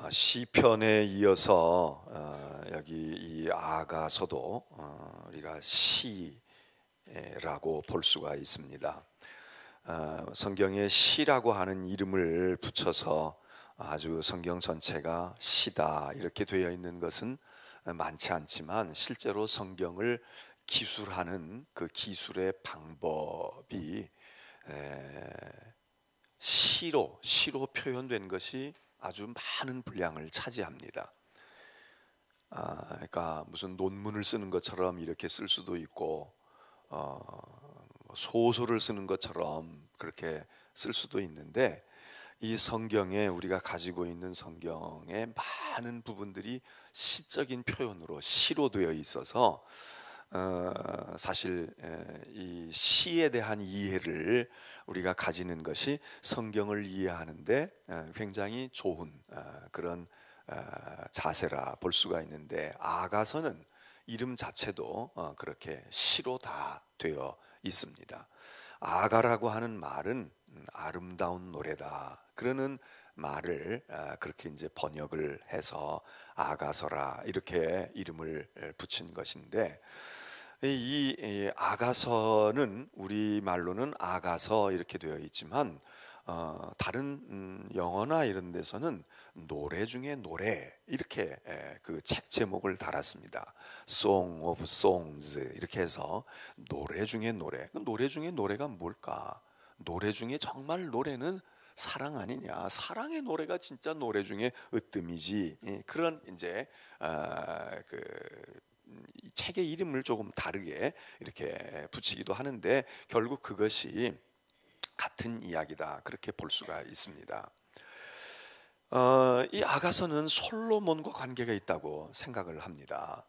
시편에 이어서 여기 이 아가서도 우리가 시라고 볼 수가 있습니다. 성경에 시라고 하는 이름을 붙여서 아주 성경 전체가 시다 이렇게 되어 있는 것은 많지 않지만 실제로 성경을 기술하는 그 기술의 방법이 시로 표현된 것이 아주 많은 분량을 차지합니다. 그러니까 무슨 논문을 쓰는 것처럼 이렇게 쓸 수도 있고 소설을 쓰는 것처럼 그렇게 쓸 수도 있는데 이 성경에 우리가 가지고 있는 성경의 많은 부분들이 시적인 표현으로 시로 되어 있어서 사실 이 시에 대한 이해를 우리가 가지는 것이 성경을 이해하는데 굉장히 좋은 그런 자세라 볼 수가 있는데 아가서는 이름 자체도 그렇게 시로 다 되어 있습니다. 아가라고 하는 말은 아름다운 노래다 그러는 말을 그렇게 이제 번역을 해서 아가서라 이렇게 이름을 붙인 것인데 이 아가서는 우리 말로는 아가서 이렇게 되어 있지만 다른 영어나 이런 데서는 노래 중에 노래 이렇게 그 책 제목을 달았습니다. Song of Songs 이렇게 해서 노래 중에 노래. 노래 중에 노래가 뭘까? 노래 중에 정말 노래는 사랑 아니냐? 사랑의 노래가 진짜 노래 중에 으뜸이지. 그런 이제 그 이 책의 이름을 조금 다르게 이렇게 붙이기도 하는데 결국 그것이 같은 이야기다 그렇게 볼 수가 있습니다. 이 아가서는 솔로몬과 관계가 있다고 생각을 합니다.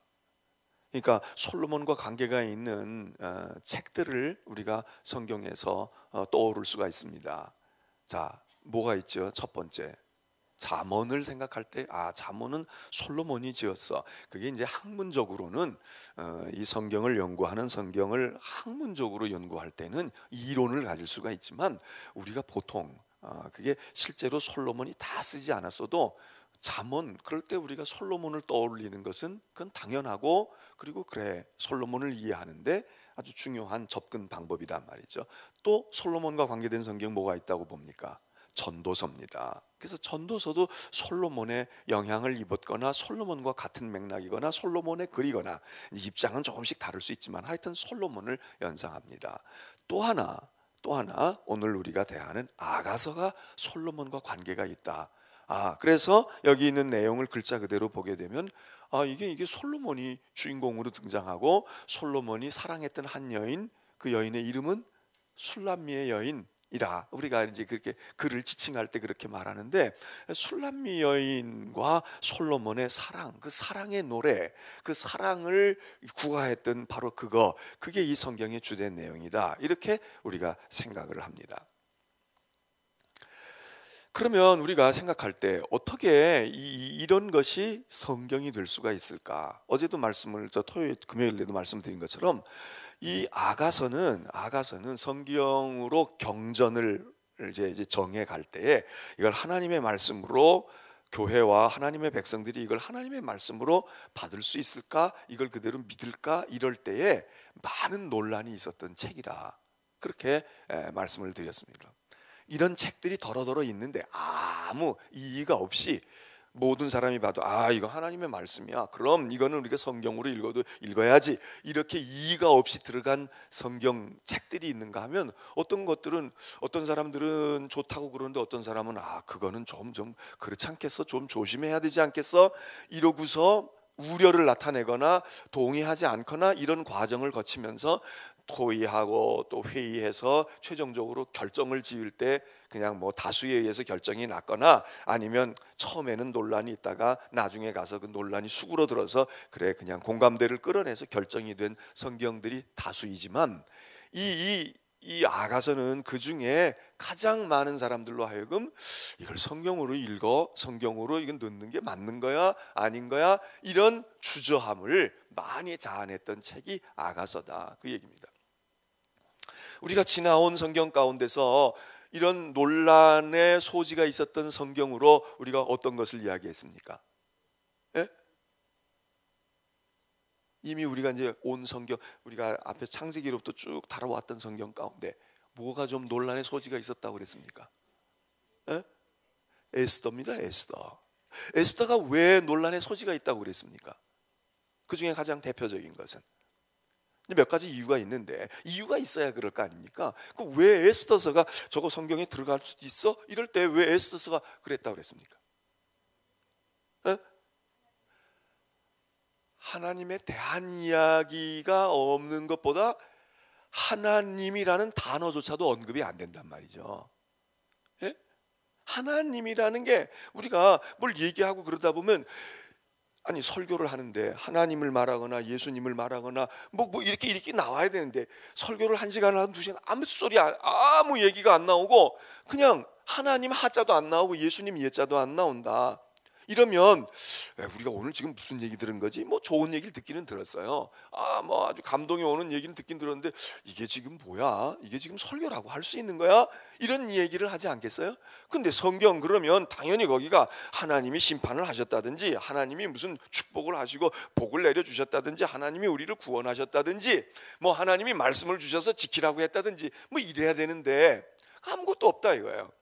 그러니까 솔로몬과 관계가 있는 책들을 우리가 성경에서 떠오를 수가 있습니다. 자, 뭐가 있죠? 첫 번째 잠언을 생각할 때 잠언은 솔로몬이 지었어. 그게 이제 학문적으로는 이 성경을 연구하는 성경을 학문적으로 연구할 때는 이론을 가질 수가 있지만 우리가 보통 그게 실제로 솔로몬이 다 쓰지 않았어도 잠언 그럴 때 우리가 솔로몬을 떠올리는 것은 그건 당연하고 그리고 그래 솔로몬을 이해하는데 아주 중요한 접근 방법이란 말이죠. 또 솔로몬과 관계된 성경 뭐가 있다고 봅니까? 전도서입니다. 그래서 전도서도 솔로몬의 영향을 입었거나 솔로몬과 같은 맥락이거나 솔로몬의 글이거나 입장은 조금씩 다를 수 있지만 하여튼 솔로몬을 연상합니다. 또 하나 오늘 우리가 대하는 아가서가 솔로몬과 관계가 있다. 그래서 여기 있는 내용을 글자 그대로 보게 되면 이게 솔로몬이 주인공으로 등장하고 솔로몬이 사랑했던 한 여인 그 여인의 이름은 술람미의 여인이라 우리가 이제 그렇게 그를 지칭할 때 그렇게 말하는데 술람미 여인과 솔로몬의 사랑 그 사랑의 노래 그 사랑을 구가했던 바로 그게 이 성경의 주된 내용이다 이렇게 우리가 생각을 합니다. 그러면 우리가 생각할 때 어떻게 이런 것이 성경이 될 수가 있을까? 어제도 말씀을 금요일에도 말씀드린 것처럼 이 아가서는 성경으로 경전을 이제 정해 갈 때에 이걸 하나님의 말씀으로 교회와 하나님의 백성들이 이걸 하나님의 말씀으로 받을 수 있을까? 이걸 그대로 믿을까? 이럴 때에 많은 논란이 있었던 책이라 그렇게 말씀을 드렸습니다. 이런 책들이 더러더러 있는데 아무 이의가 없이 모든 사람이 봐도 이거 하나님의 말씀이야 그럼 이거는 우리가 성경으로 읽어야지 이렇게 이의가 없이 들어간 성경 책들이 있는가 하면 어떤 사람들은 좋다고 그러는데 어떤 사람은 그거는 좀 그렇지 않겠어? 좀 조심해야 되지 않겠어? 이러고서 우려를 나타내거나 동의하지 않거나 이런 과정을 거치면서 토의하고 또 회의해서 최종적으로 결정을 지을 때 그냥 다수에 의해서 결정이 났거나 아니면 처음에는 논란이 있다가 나중에 가서 그 논란이 수그러들어서 그래 그냥 공감대를 끌어내서 결정이 된 성경들이 다수이지만 이 아가서는 그 중에 가장 많은 사람들로 하여금 이걸 성경으로 읽어 성경으로 이건 넣는 게 맞는 거야 아닌 거야 이런 주저함을 많이 자아냈던 책이 아가서다 그 얘기입니다. 우리가 지나온 성경 가운데서 이런 논란의 소지가 있었던 성경으로 우리가 어떤 것을 이야기했습니까? 예? 이미 우리가 이제 온 성경, 우리가 앞에 창세기로부터 쭉 다뤄왔던 성경 가운데 뭐가 좀 논란의 소지가 있었다고 그랬습니까? 예? 에스더입니다. 에스더. 에스더가 왜 논란의 소지가 있다고 그랬습니까? 그 중에 가장 대표적인 것은 몇 가지 이유가 있는데, 이유가 있어야 그럴 거 아닙니까? 그 왜 에스더서가 저거 성경에 들어갈 수 있어? 이럴 때 왜 에스더서가 그랬다고 그랬습니까? 에? 하나님에 대한 이야기가 없는 것보다 하나님이라는 단어조차도 언급이 안 된단 말이죠. 예? 하나님이라는 게 우리가 뭘 얘기하고 그러다 보면, 아니 설교를 하는데 하나님을 말하거나 예수님을 말하거나 뭐 이렇게 나와야 되는데, 설교를 1시간을 하든 2시간 아무 소리 아무 얘기가 안 나오고 그냥 하나님 하자도 안 나오고 예수님 예자도 안 나온다. 이러면 우리가 오늘 지금 무슨 얘기 들은 거지? 뭐 좋은 얘기를 듣기는 들었어요. 뭐 아주 감동이 오는 얘기는 듣긴 들었는데, 이게 지금 뭐야? 이게 지금 설교라고 할 수 있는 거야? 이런 얘기를 하지 않겠어요? 근데 성경 그러면 당연히 거기가 하나님이 심판을 하셨다든지, 하나님이 무슨 축복을 하시고 복을 내려주셨다든지, 하나님이 우리를 구원하셨다든지, 뭐 하나님이 말씀을 주셔서 지키라고 했다든지 뭐 이래야 되는데 아무것도 없다 이거예요.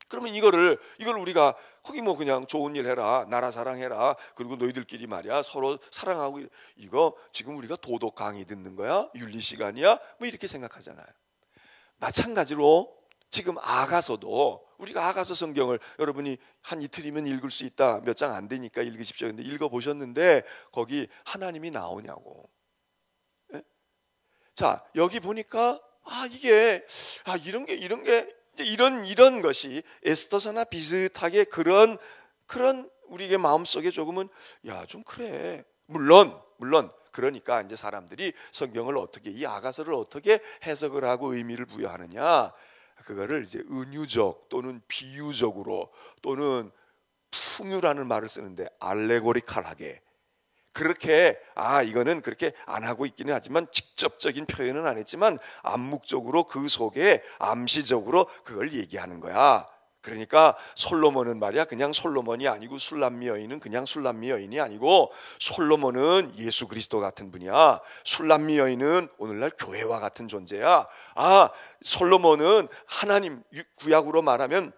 그러면 이걸 우리가 거기 뭐 그냥 좋은 일 해라, 나라 사랑해라, 그리고 너희들끼리 말이야 서로 사랑하고, 이거 지금 우리가 도덕 강의 듣는 거야? 윤리 시간이야? 뭐 이렇게 생각하잖아요. 마찬가지로 지금 아가서도, 우리가 아가서 성경을 여러분이 한 이틀이면 읽을 수 있다, 몇 장 안 되니까 읽으십시오. 근데 읽어보셨는데 거기 하나님이 나오냐고. 예? 자, 여기 보니까 이게 이런 게 이런 것이 에스더서나 비슷하게 그런 우리의 마음속에 조금은 좀 그래. 물론 그러니까 이제 사람들이 성경을 어떻게, 이 아가서를 어떻게 해석을 하고 의미를 부여하느냐, 그거를 이제 은유적 또는 비유적으로 또는 풍유라는 말을 쓰는데 알레고리칼하게, 그렇게 이거는 그렇게 안 하고 있기는 하지만 직접적인 표현은 안 했지만 암묵적으로 그 속에 암시적으로 그걸 얘기하는 거야. 그러니까 솔로몬은 말이야 그냥 솔로몬이 아니고, 술람미 여인은 그냥 술람미 여인이 아니고, 솔로몬은 예수 그리스도 같은 분이야. 술람미 여인은 오늘날 교회와 같은 존재야. 솔로몬은 하나님, 구약으로 말하면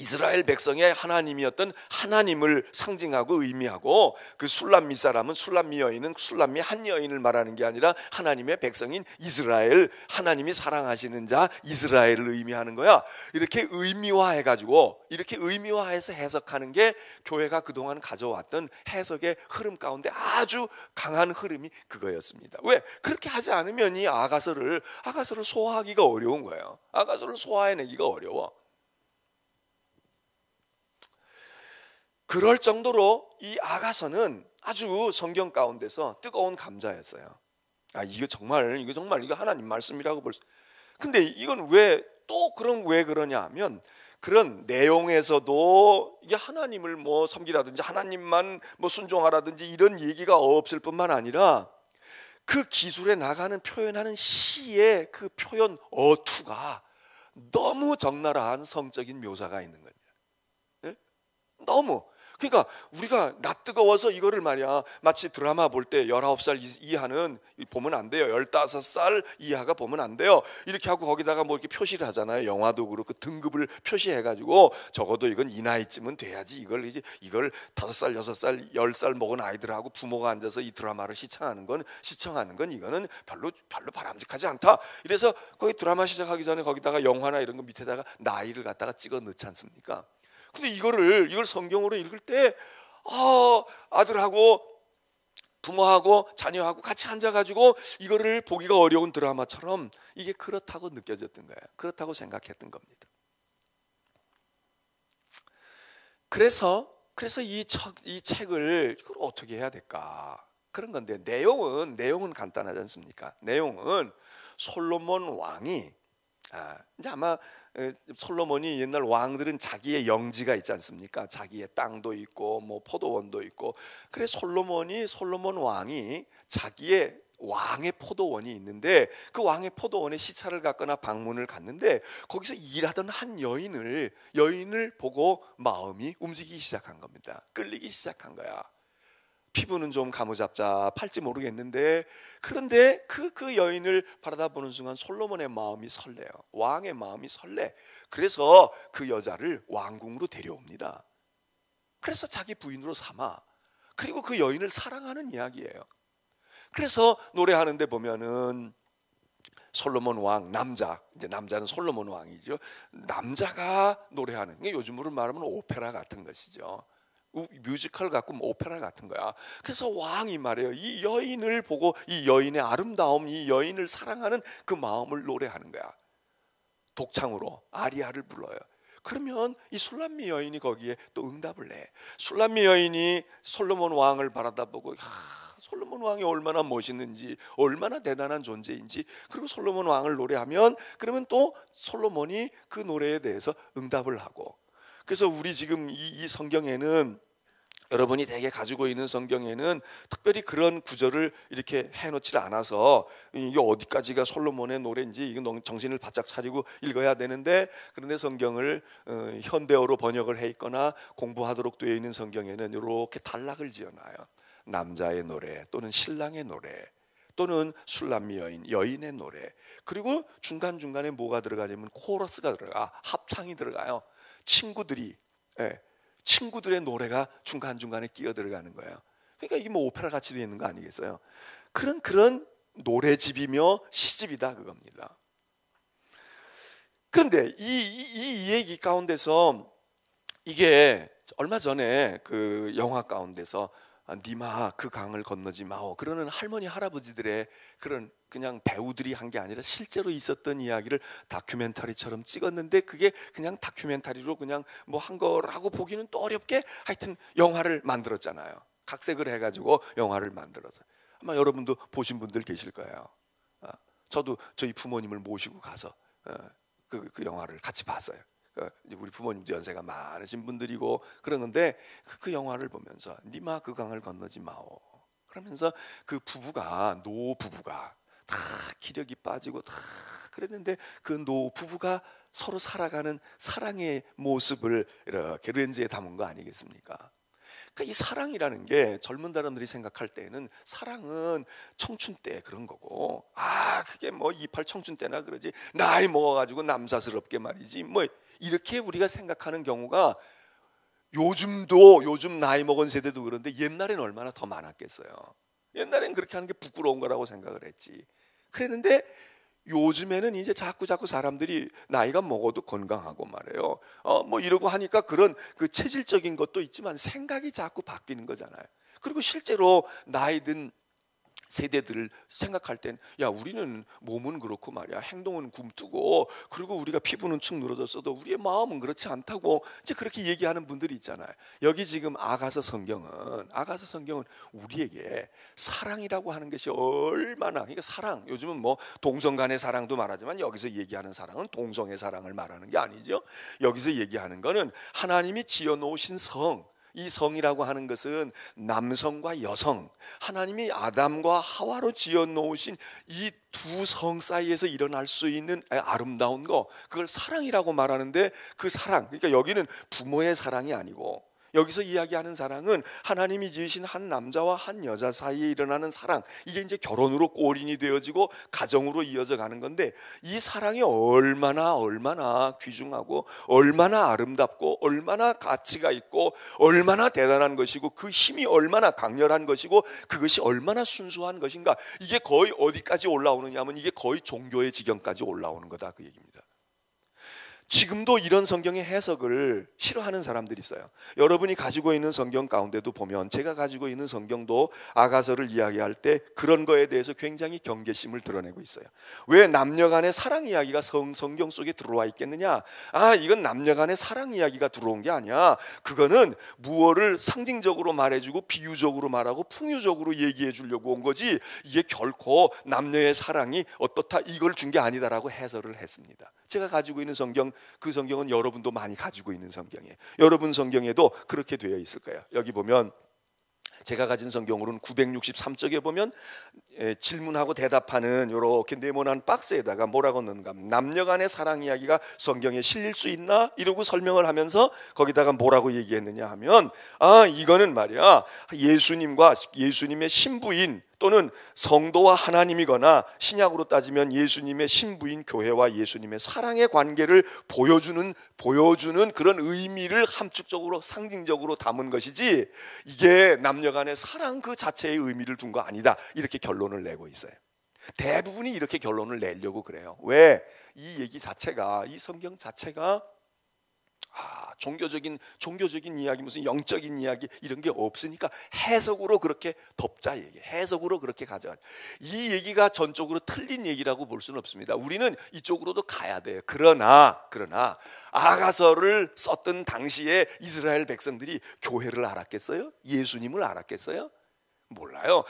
이스라엘 백성의 하나님이었던 하나님을 상징하고 의미하고, 그 술람미 사람은, 술람미 여인은 술람미 한 여인을 말하는 게 아니라 하나님의 백성인 이스라엘, 하나님이 사랑하시는 자 이스라엘을 의미하는 거야. 이렇게 의미화해가지고, 이렇게 의미화해서 해석하는 게 교회가 그동안 가져왔던 해석의 흐름 가운데 아주 강한 흐름이 그거였습니다. 왜? 그렇게 하지 않으면 이 아가서를 소화하기가 어려운 거예요. 아가서를 소화해내기가 어려워. 그럴 정도로 이 아가서는 아주 성경 가운데서 뜨거운 감자였어요. 이거 정말 이거 하나님 말씀이라고 볼 수. 근데 이건 왜 그러냐 하면, 그런 내용에서도 이게 하나님을 뭐 섬기라든지 하나님만 뭐 순종하라든지 이런 얘기가 없을 뿐만 아니라, 그 기술에 나가는 표현하는 시의 그 표현 어투가 너무 적나라한 성적인 묘사가 있는 거예요. 예? 너무. 그러니까 우리가 낯 뜨거워서 이거를 말이야, 마치 드라마 볼 때 19살 이하는 보면 안 돼요, 15살 이하가 보면 안 돼요, 이렇게 하고 거기다가 뭐 이렇게 표시를 하잖아요. 영화도 그렇고 등급을 표시해가지고 적어도 이건 이 나이쯤은 돼야지, 이걸 5살, 6살, 10살 먹은 아이들하고 부모가 앉아서 이 드라마를 시청하는 건 이거는 별로 바람직하지 않다. 이래서 거기 드라마 시작하기 전에 거기다가 영화나 이런 거 밑에다가 나이를 갖다가 찍어 넣지 않습니까? 근데 이걸 성경으로 읽을 때 아들하고 부모하고 자녀하고 같이 앉아가지고 이거를 보기가 어려운 드라마처럼 이게 그렇다고 느껴졌던 거예요. 그렇다고 생각했던 겁니다. 그래서 이 책을 이걸 어떻게 해야 될까, 그런 건데, 내용은 간단하지 않습니까? 내용은 솔로몬 왕이 이제 아마 솔로몬이, 옛날 왕들은 자기의 영지가 있지 않습니까? 자기의 땅도 있고 뭐 포도원도 있고. 그래 솔로몬 왕이 자기의 왕의 포도원이 있는데 그 왕의 포도원에 시차를 갔거나 방문을 갔는데 거기서 일하던 한 여인을 보고 마음이 움직이기 시작한 겁니다. 끌리기 시작한 거야. 피부는 좀 가무잡잡할지 모르겠는데 그런데 그 여인을 바라다보는 순간 솔로몬의 마음이 설레요. 왕의 마음이 설레. 그래서 그 여자를 왕궁으로 데려옵니다. 그래서 자기 부인으로 삼아. 그리고 그 여인을 사랑하는 이야기예요. 그래서 노래하는데 보면은 솔로몬 왕 남자는 솔로몬 왕이죠. 남자가 노래하는 게 요즘으로 말하면 오페라 같은 것이죠. 뮤지컬 같고 오페라 같은 거야. 그래서 왕이 말해요. 이 여인을 보고 이 여인의 아름다움, 이 여인을 사랑하는 그 마음을 노래하는 거야. 독창으로 아리아를 불러요. 그러면 이 술람미 여인이 거기에 또 응답을 내. 술람미 여인이 솔로몬 왕을 바라다보고 솔로몬 왕이 얼마나 멋있는지, 얼마나 대단한 존재인지, 그리고 솔로몬 왕을 노래하면 그러면 또 솔로몬이 그 노래에 대해서 응답을 하고. 그래서 우리 지금 이 성경에는, 여러분이 대개 가지고 있는 성경에는 특별히 그런 구절을 이렇게 해놓지 않아서 이게 어디까지가 솔로몬의 노래인지 이거 정신을 바짝 차리고 읽어야 되는데, 그런데 성경을 현대어로 번역을 해 있거나 공부하도록 되어 있는 성경에는 이렇게 단락을 지어놔요. 남자의 노래 또는 신랑의 노래 또는 술람미 여인의 노래. 그리고 중간중간에 뭐가 들어가냐면 코러스가 들어가, 합창이 들어가요. 친구들의 노래가 중간중간에 끼어 들어가는 거예요. 그러니까 이게 뭐 오페라 같이 되어 있는 거 아니겠어요? 그런 노래집이며 시집이다 그겁니다. 그런데 이 얘기 가운데서 이게 얼마 전에 그 영화 가운데서 니마 그 강을 건너지 마오 그러는 할머니 할아버지들의 그런 그냥 배우들이 한 게 아니라 실제로 있었던 이야기를 다큐멘터리처럼 찍었는데, 그게 그냥 다큐멘터리로 그냥 뭐 한 거라고 보기는 또 어렵게 하여튼 영화를 만들었잖아요. 각색을 해가지고 영화를 만들어서 아마 여러분도 보신 분들 계실 거예요. 저도 저희 부모님을 모시고 가서 그 영화를 같이 봤어요. 우리 부모님도 연세가 많으신 분들이고 그러는데 그 영화를 보면서 니마 그 강을 건너지 마오 그러면서 그 노부부가 다 기력이 빠지고 다 그랬는데 그 노부부가 서로 살아가는 사랑의 모습을 이렇게 렌즈에 담은 거 아니겠습니까? 그러니까 이 사랑이라는 게 젊은 사람들이 생각할 때는 사랑은 청춘 때 그런 거고, 그게 뭐 28 청춘 때나 그러지 나이 먹어가지고 남사스럽게 말이지 뭐 이렇게 우리가 생각하는 경우가 요즘 나이 먹은 세대도 그런데 옛날엔 얼마나 더 많았겠어요. 옛날엔 그렇게 하는 게 부끄러운 거라고 생각을 했지. 그랬는데 요즘에는 이제 자꾸 사람들이 나이가 먹어도 건강하고 말이에요. 뭐 이러고 하니까 그런 그 체질적인 것도 있지만 생각이 자꾸 바뀌는 거잖아요. 그리고 실제로 나이 든 세대들을 생각할 땐 우리는 몸은 그렇고 말이야 행동은 굼뜨고 그리고 우리가 피부는 축 늘어졌어도 우리의 마음은 그렇지 않다고 이제 그렇게 얘기하는 분들이 있잖아요. 여기 지금 아가서 성경은 우리에게 사랑이라고 하는 것이 얼마나, 그러니까 사랑, 요즘은 뭐 동성 간의 사랑도 말하지만 여기서 얘기하는 사랑은 동성의 사랑을 말하는 게 아니죠. 여기서 얘기하는 거는 하나님이 지어놓으신 이 성이라고 하는 것은 남성과 여성, 하나님이 아담과 하와로 지어 놓으신 이 두 성 사이에서 일어날 수 있는 아름다운 거, 그걸 사랑이라고 말하는데, 그 사랑, 그러니까 여기는 부모의 사랑이 아니고 여기서 이야기하는 사랑은 하나님이 지으신 한 남자와 한 여자 사이에 일어나는 사랑, 이게 이제 결혼으로 골인이 되어지고 가정으로 이어져 가는 건데, 이 사랑이 얼마나 귀중하고 얼마나 아름답고 얼마나 가치가 있고 얼마나 대단한 것이고 그 힘이 얼마나 강렬한 것이고 그것이 얼마나 순수한 것인가, 이게 거의 어디까지 올라오느냐 하면 이게 거의 종교의 지경까지 올라오는 거다 그 얘기입니다. 지금도 이런 성경의 해석을 싫어하는 사람들이 있어요. 여러분이 가지고 있는 성경 가운데도 보면 제가 가지고 있는 성경도 아가서를 이야기할 때 그런 거에 대해서 굉장히 경계심을 드러내고 있어요. 왜 남녀 간의 사랑 이야기가 성경 속에 들어와 있겠느냐? 이건 남녀 간의 사랑 이야기가 들어온 게 아니야. 그거는 무엇을 상징적으로 말해주고 비유적으로 말하고 풍유적으로 얘기해 주려고 온 거지, 이게 결코 남녀의 사랑이 어떻다 이걸 준 게 아니다라고 해설을 했습니다. 제가 가지고 있는 성경, 그 성경은 여러분도 많이 가지고 있는 성경이에요. 여러분 성경에도 그렇게 되어 있을 거예요. 여기 보면 제가 가진 성경으로는 963쪽에 보면 질문하고 대답하는 이렇게 네모난 박스에다가 뭐라고 넣는가, 남녀간의 사랑 이야기가 성경에 실릴 수 있나 이러고 설명을 하면서 거기다가 뭐라고 얘기했느냐 하면, 이거는 말이야 예수님과 예수님의 신부인 또는 성도와 하나님이거나 신약으로 따지면 예수님의 신부인 교회와 예수님의 사랑의 관계를 보여주는 그런 의미를 함축적으로 상징적으로 담은 것이지, 이게 남녀간의 사랑 그 자체의 의미를 둔 거 아니다, 이렇게 결론을 내고 있어요. 대부분이 이렇게 결론을 내려고 그래요. 왜? 이 얘기 자체가, 이 성경 자체가 종교적인 이야기, 무슨 영적인 이야기 이런 게 없으니까 해석으로 그렇게 덮자 얘기, 해석으로 그렇게 가져가. 이 얘기가 전적으로 틀린 얘기라고 볼 수는 없습니다. 우리는 이쪽으로도 가야 돼요. 그러나 아가서를 썼던 당시에 이스라엘 백성들이 교회를 알았겠어요? 예수님을 알았겠어요? 몰라요.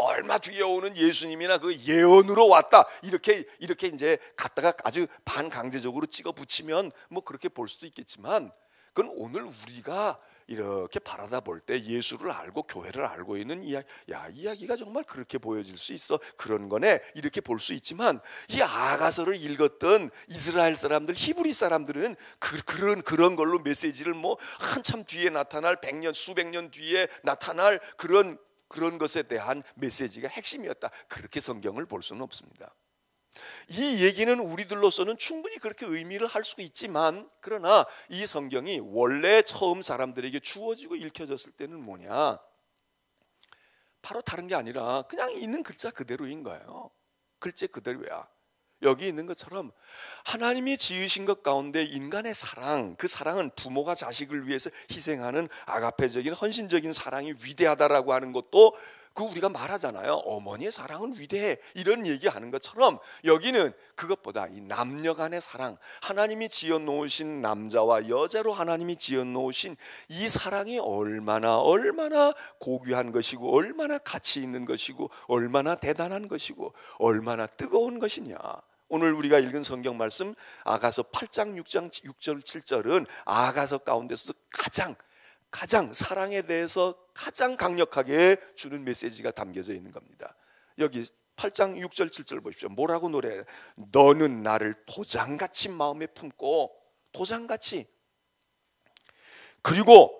얼마 뒤에 오는 예수님이나 그 예언으로 왔다 이렇게 이제 갖다가 아주 반강제적으로 찍어 붙이면 뭐 그렇게 볼 수도 있겠지만, 그건 오늘 우리가 이렇게 바라다 볼 때 예수를 알고 교회를 알고 있는 이야기, 이야기가 정말 그렇게 보여질 수 있어, 그런 거네, 이렇게 볼 수 있지만, 이 아가서를 읽었던 이스라엘 사람들, 히브리 사람들은 그런 걸로 메시지를 뭐 한참 뒤에 나타날, 수백 년 뒤에 나타날 그런 것에 대한 메시지가 핵심이었다, 그렇게 성경을 볼 수는 없습니다. 이 얘기는 우리들로서는 충분히 그렇게 의미를 할 수 있지만, 그러나 이 성경이 원래 처음 사람들에게 주어지고 읽혀졌을 때는 뭐냐, 바로 다른 게 아니라 그냥 있는 글자 그대로인 거예요. 글자 그대로야. 여기 있는 것처럼 하나님이 지으신 것 가운데 인간의 사랑, 그 사랑은 부모가 자식을 위해서 희생하는 아가페적인 헌신적인 사랑이 위대하다라고 하는 것도 우리가 말하잖아요. 어머니의 사랑은 위대해, 이런 얘기하는 것처럼 여기는 그것보다 이 남녀 간의 사랑, 하나님이 지어 놓으신 남자와 여자로 하나님이 지어 놓으신 이 사랑이 얼마나 고귀한 것이고, 얼마나 가치 있는 것이고, 얼마나 대단한 것이고, 얼마나 뜨거운 것이냐. 오늘 우리가 읽은 성경 말씀 아가서 8장 6절 7절은 아가서 가운데서도 가장 사랑에 대해서 가장 강력하게 주는 메시지가 담겨져 있는 겁니다. 여기 8장 6절 7절 보십시오. 뭐라고 노래해요? 너는 나를 도장같이 마음에 품고, 도장같이, 그리고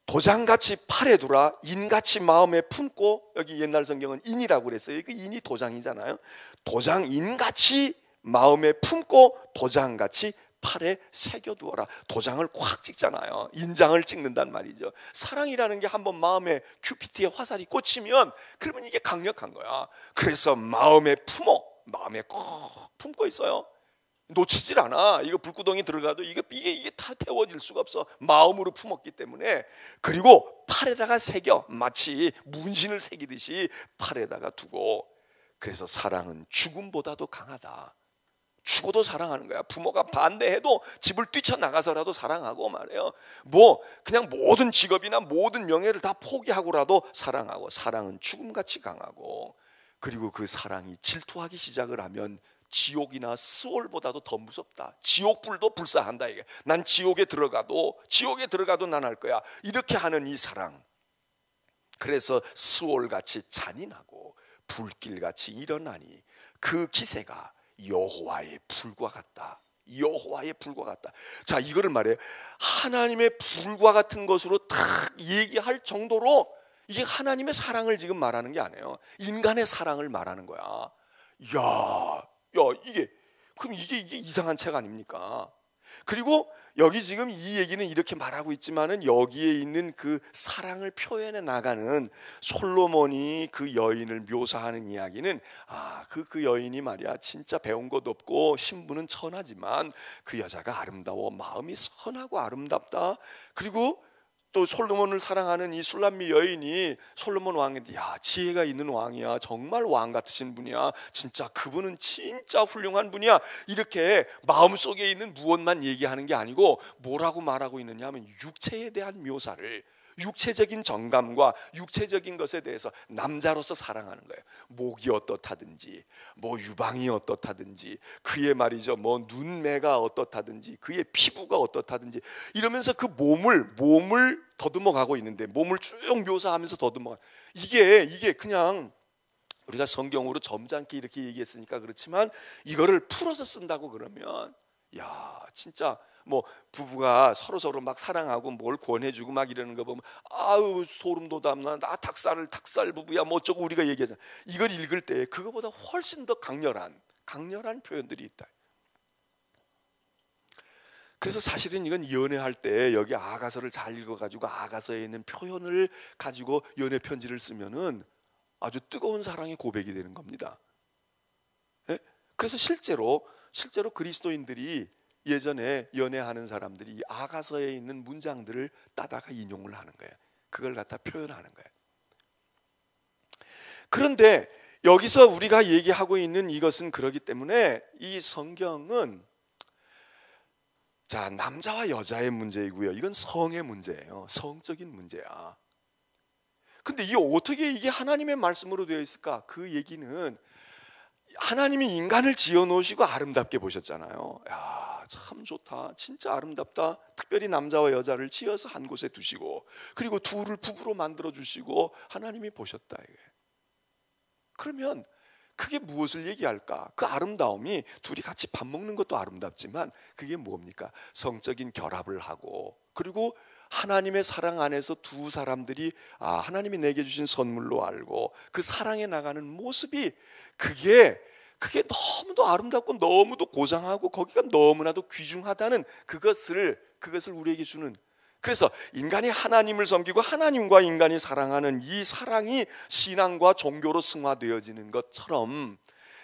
도장같이 팔에 두라, 인같이 마음에 품고, 여기 옛날 성경은 인이라고 그랬어요. 그 인이 도장이잖아요. 인같이 마음에 품고 도장같이 팔에 새겨두어라. 도장을 꽉 찍잖아요. 인장을 찍는단 말이죠. 사랑이라는 게 한번 마음에 큐피트의 화살이 꽂히면 그러면 이게 강력한 거야. 그래서 마음에 꼭 품고 있어요. 놓치질 않아. 이거 불구덩이 들어가도 이게 다 태워질 수가 없어. 마음으로 품었기 때문에. 그리고 팔에다가 새겨, 마치 문신을 새기듯이 팔에다가 두고. 그래서 사랑은 죽음보다도 강하다. 죽어도 사랑하는 거야. 부모가 반대해도 집을 뛰쳐나가서라도 사랑하고 말이에요. 그냥 모든 직업이나 모든 명예를 다 포기하고라도 사랑하고, 사랑은 죽음같이 강하고, 그리고 그 사랑이 질투하기 시작을 하면 지옥이나 스올보다도 더 무섭다. 지옥불도 불사한다. 이게 난 지옥에 들어가도 난 할 거야, 이렇게 하는 이 사랑. 그래서 스올같이 잔인하고 불길같이 일어나니 그 기세가 여호와의 불과 같다. 여호와의 불과 같다. 자, 이거를 말해 하나님의 불과 같은 것으로 딱 얘기할 정도로, 이게 하나님의 사랑을 지금 말하는 게 아니에요. 인간의 사랑을 말하는 거야. 그럼 이게 이상한 책 아닙니까? 그리고 여기 지금 이 얘기는 이렇게 말하고 있지만은, 여기에 있는 그 사랑을 표현해 나가는 솔로몬이 그 여인을 묘사하는 이야기는, 그 여인이 말이야 진짜 배운 것 없고 신부는 천하지만 그 여자가 아름다워, 마음이 선하고 아름답다. 그리고 또 솔로몬을 사랑하는 이 술람미 여인이 솔로몬 왕한테, 지혜가 있는 왕이야, 정말 왕 같으신 분이야, 진짜 그분은 진짜 훌륭한 분이야, 이렇게 마음속에 있는 무엇만 얘기하는 게 아니고 뭐라고 말하고 있느냐 하면 육체에 대한 묘사를, 육체적인 정감과 육체적인 것에 대해서 남자로서 사랑하는 거예요. 목이 어떻다든지, 뭐 유방이 어떻다든지, 그의 말이죠, 뭐 눈매가 어떻다든지, 그의 피부가 어떻다든지 이러면서 그 몸을 더듬어 가고 있는데, 몸을 쭉 묘사하면서 더듬어. 이게 그냥 우리가 성경으로 점잖게 이렇게 얘기했으니까 그렇지만, 이거를 풀어서 쓴다고 그러면, 야, 진짜 뭐 부부가 서로 막 사랑하고 뭘 권해주고 막 이러는 거 보면 아우 소름 돋았나, 나 닭살 부부야 뭐 어쩌고 우리가 얘기하잖아. 이걸 읽을 때 그거보다 훨씬 더 강렬한 표현들이 있다. 그래서 사실은 이건 연애할 때 여기 아가서를 잘 읽어가지고 아가서에 있는 표현을 가지고 연애 편지를 쓰면은 아주 뜨거운 사랑의 고백이 되는 겁니다. 예? 그래서 실제로 그리스도인들이 예전에 연애하는 사람들이 이 아가서에 있는 문장들을 따다가 인용을 하는 거예요. 그걸 갖다 표현하는 거예요. 그런데 여기서 우리가 얘기하고 있는 이것은 그렇기 때문에 이 성경은 자, 남자와 여자의 문제이고요. 이건 성의 문제예요. 성적인 문제야. 근데 이게 어떻게 이게 하나님의 말씀으로 되어 있을까? 그 얘기는 하나님이 인간을 지어 놓으시고 아름답게 보셨잖아요. 야, 참 좋다. 진짜 아름답다. 특별히 남자와 여자를 지어서 한 곳에 두시고, 그리고 둘을 부부로 만들어 주시고 하나님이 보셨다. 이게. 그러면 그게 무엇을 얘기할까? 그 아름다움이 둘이 같이 밥 먹는 것도 아름답지만 그게 뭡니까? 성적인 결합을 하고, 그리고 하나님의 사랑 안에서 두 사람들이 하나님이 내게 주신 선물로 알고 그 사랑에 나가는 모습이 그게 너무도 아름답고 너무도 고상하고 거기가 너무나도 귀중하다는 그것을 우리에게 주는. 그래서 인간이 하나님을 섬기고 하나님과 인간이 사랑하는 이 사랑이 신앙과 종교로 승화되어지는 것처럼,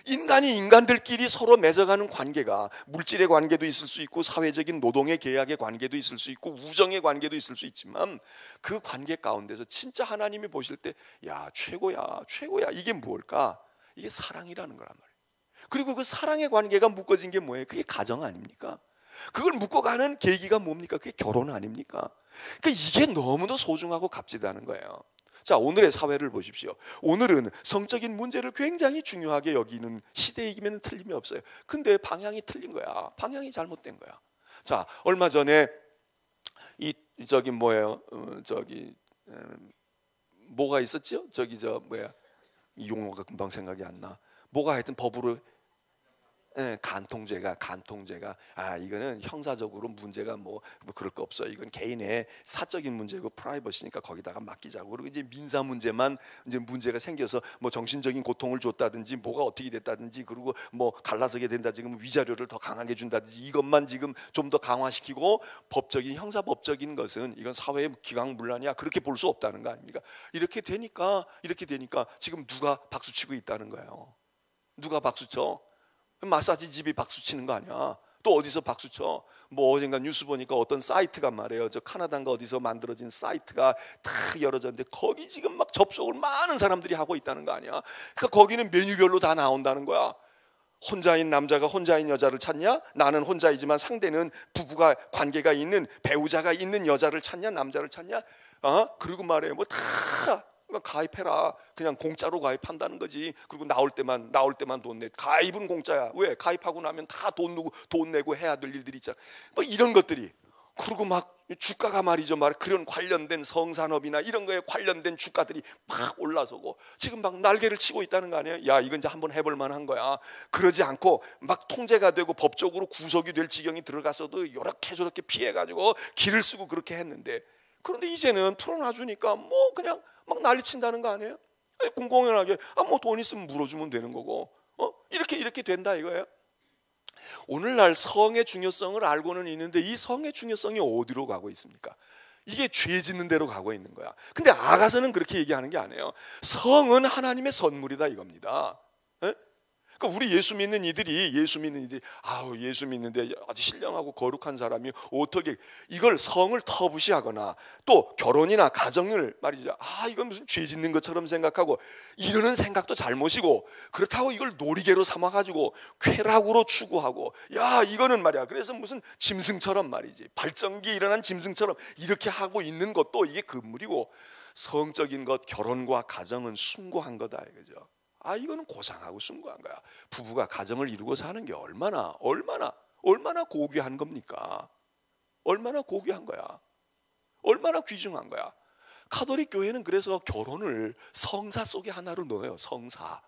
인간이 인간들끼리 서로 맺어가는 관계가 물질의 관계도 있을 수 있고 사회적인 노동의 계약의 관계도 있을 수 있고 우정의 관계도 있을 수 있지만, 그 관계 가운데서 진짜 하나님이 보실 때 야, 최고야 이게 뭘까? 이게 사랑이라는 거란 말이에요. 그리고 그 사랑의 관계가 묶어진 게 뭐예요? 그게 가정 아닙니까? 그걸 묶어가는 계기가 뭡니까? 그게 결혼 아닙니까? 그러니까 이게 너무도 소중하고 값지다는 거예요. 자, 오늘의 사회를 보십시오. 오늘은 성적인 문제를 굉장히 중요하게 여기는 시대이기면 틀림이 없어요. 근데 방향이 틀린 거야. 방향이 잘못된 거야. 자, 얼마 전에 뭐가 있었죠? 이 용어가 금방 생각이 안 나. 뭐가 하여튼 법으로 간통죄가 이거는 형사적으로 문제가 뭐 그럴 거 없어. 이건 개인의 사적인 문제고 프라이버시니까 거기다가 맡기자고. 그리고 이제 민사 문제만 이제 문제가 생겨서 뭐 정신적인 고통을 줬다든지 뭐가 어떻게 됐다든지, 그리고 뭐 갈라서게 된다, 지금 위자료를 더 강하게 준다든지, 이것만 지금 좀 더 강화시키고 형사법적인 것은 이건 사회의 기강문란이야, 그렇게 볼 수 없다는 거 아닙니까? 이렇게 되니까 지금 누가 박수치고 있다는 거예요. 누가 박수쳐? 마사지 집이 박수치는 거 아니야. 또 어디서 박수쳐? 뭐 어젠가 뉴스 보니까 어떤 사이트가 말이에요, 저 카나다인가 어디서 만들어진 사이트가 다 열어졌는데 거기 지금 막 접속을 많은 사람들이 하고 있다는 거 아니야. 그러니까 거기는 메뉴별로 다 나온다는 거야. 혼자인 남자가 혼자인 여자를 찾냐? 나는 혼자이지만 상대는 부부가 관계가 있는 배우자가 있는 여자를 찾냐? 남자를 찾냐? 그리고 말이에요, 뭐 다 가입해라. 그냥 공짜로 가입한다는 거지. 그리고 나올 때만 돈 내. 가입은 공짜야. 왜? 가입하고 나면 다 돈 내고 해야 될 일들이 있잖아. 뭐 이런 것들이. 그리고 막 주가가 말이죠, 그런 관련된 성산업이나 이런 거에 관련된 주가들이 막 올라서고 지금 막 날개를 치고 있다는 거 아니에요? 야, 이건 이제 한번 해볼 만한 거야. 그러지 않고 막 통제가 되고 법적으로 구속이 될 지경이 들어가서도 이렇게 저렇게 피해가지고 길을 쓰고 그렇게 했는데, 그런데 이제는 풀어놔주니까 뭐 그냥 막 난리친다는 거 아니에요? 공공연하게 뭐 돈 있으면 물어주면 되는 거고, 이렇게 된다 이거예요. 오늘날 성의 중요성을 알고는 있는데 이 성의 중요성이 어디로 가고 있습니까? 이게 죄 짓는 대로 가고 있는 거야. 근데 아가서는 그렇게 얘기하는 게 아니에요. 성은 하나님의 선물이다 이겁니다. 그러니까 우리 예수 믿는 이들이 아우 예수 믿는데 아주 신령하고 거룩한 사람이 어떻게 이걸 성을 터부시하거나 또 결혼이나 가정을 말이죠, 이건 무슨 죄 짓는 것처럼 생각하고 이러는 생각도 잘못이고, 그렇다고 이걸 놀이개로 삼아가지고 쾌락으로 추구하고, 야 이거는 말이야 그래서 무슨 짐승처럼 말이지, 발전기 일어난 짐승처럼 이렇게 하고 있는 것도 이게 금물이고, 성적인 것 결혼과 가정은 숭고한 거다 이거죠. 이거는 고상하고 숭고한 거야. 부부가 가정을 이루고 사는 게 얼마나 고귀한 겁니까? 얼마나 고귀한 거야. 얼마나 귀중한 거야. 가톨릭 교회는 그래서 결혼을 성사 속에 하나로 넣어요. 성사.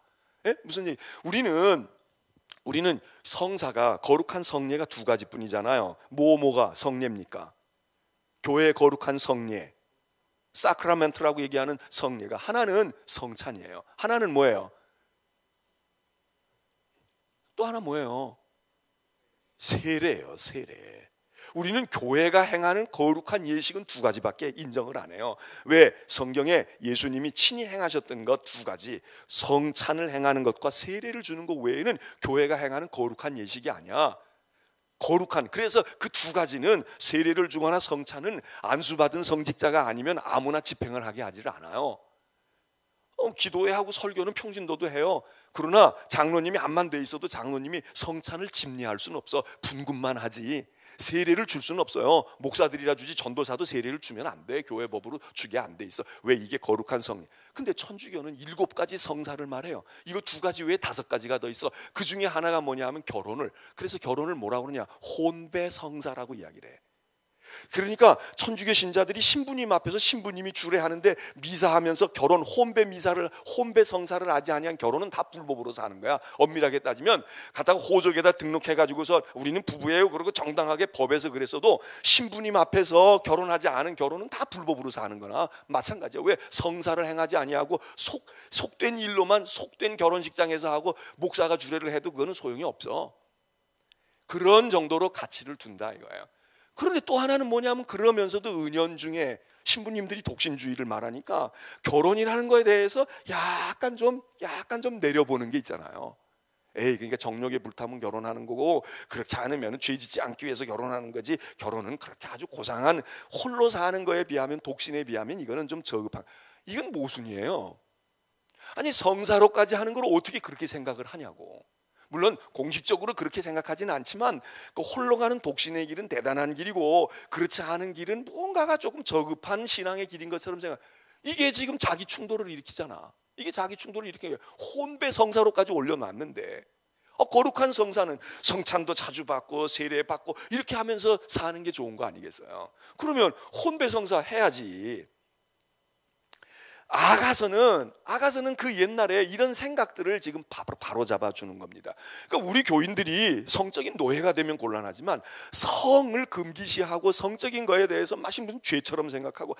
무슨 얘기? 우리는 성사가 거룩한 성례가 두 가지뿐이잖아요. 뭐가 성례입니까? 교회의 거룩한 성례, 사크라멘트라고 얘기하는 성례가 하나는 성찬이에요. 하나는 뭐예요? 또 하나 뭐예요? 세례예요. 세례. 우리는 교회가 행하는 거룩한 예식은 두 가지밖에 인정을 안 해요. 왜? 성경에 예수님이 친히 행하셨던 것 두 가지, 성찬을 행하는 것과 세례를 주는 것 외에는 교회가 행하는 거룩한 예식이 아니야. 그래서 그 두 가지는, 세례를 주거나 성찬은 안수받은 성직자가 아니면 아무나 집행을 하게 하지를 않아요. 기도회 하고 설교는 평신도도 해요. 그러나 장로님이 암만 돼 있어도 장로님이 성찬을 집례할 수는 없어. 분급만 하지. 세례를 줄 수는 없어요. 목사들이라 주지 전도사도 세례를 주면 안 돼. 교회 법으로 주게 안 돼 있어. 왜? 이게 거룩한 성례. 근데 천주교는 7가지 성사를 말해요. 이거 2가지 외에 5가지가 더 있어. 그 중에 하나가 뭐냐 하면 결혼을. 그래서 결혼을 뭐라고 그러냐? 혼배 성사라고 이야기를 해. 그러니까 천주교 신자들이 신부님 앞에서 신부님이 주례하는데 미사하면서 결혼 혼배 성사를 하지 아니한 결혼은 다 불법으로 사는 거야. 엄밀하게 따지면 갖다가 호적에다 등록해가지고서 우리는 부부예요 그러고 정당하게 법에서 그랬어도 신부님 앞에서 결혼하지 않은 결혼은 다 불법으로 사는 거나 마찬가지야. 왜? 성사를 행하지 아니하고 속된 일로만, 속된 결혼식장에서 하고 목사가 주례를 해도 그거는 소용이 없어. 그런 정도로 가치를 둔다 이거예요. 그런데 또 하나는 뭐냐면, 그러면서도 은연중에 신부님들이 독신주의를 말하니까 결혼이라는 거에 대해서 약간 좀 내려보는 게 있잖아요. 그러니까 정욕에 불타면 결혼하는 거고, 그렇지 않으면 죄 짓지 않기 위해서 결혼하는 거지, 결혼은 그렇게 아주 고상한 홀로 사는 거에 비하면, 독신에 비하면 이거는 좀 저급한, 이건 모순이에요. 아니 성사로까지 하는 걸 어떻게 그렇게 생각을 하냐고. 물론 공식적으로 그렇게 생각하지는 않지만 그 홀로 가는 독신의 길은 대단한 길이고, 그렇지 않은 길은 무언가가 조금 저급한 신앙의 길인 것처럼 생각. 이게 지금 자기 충돌을 일으키잖아. 이게 자기 충돌을 일으키는 거예요. 혼배 성사로까지 올려놨는데, 거룩한 성사는 성찬도 자주 받고 세례 받고 이렇게 하면서 사는 게 좋은 거 아니겠어요? 그러면 혼배 성사 해야지. 아가서는 그 옛날에 이런 생각들을 지금 바로 잡아주는 겁니다. 그러니까 우리 교인들이 성적인 노예가 되면 곤란하지만, 성을 금기시하고 성적인 거에 대해서 마치 무슨 죄처럼 생각하고,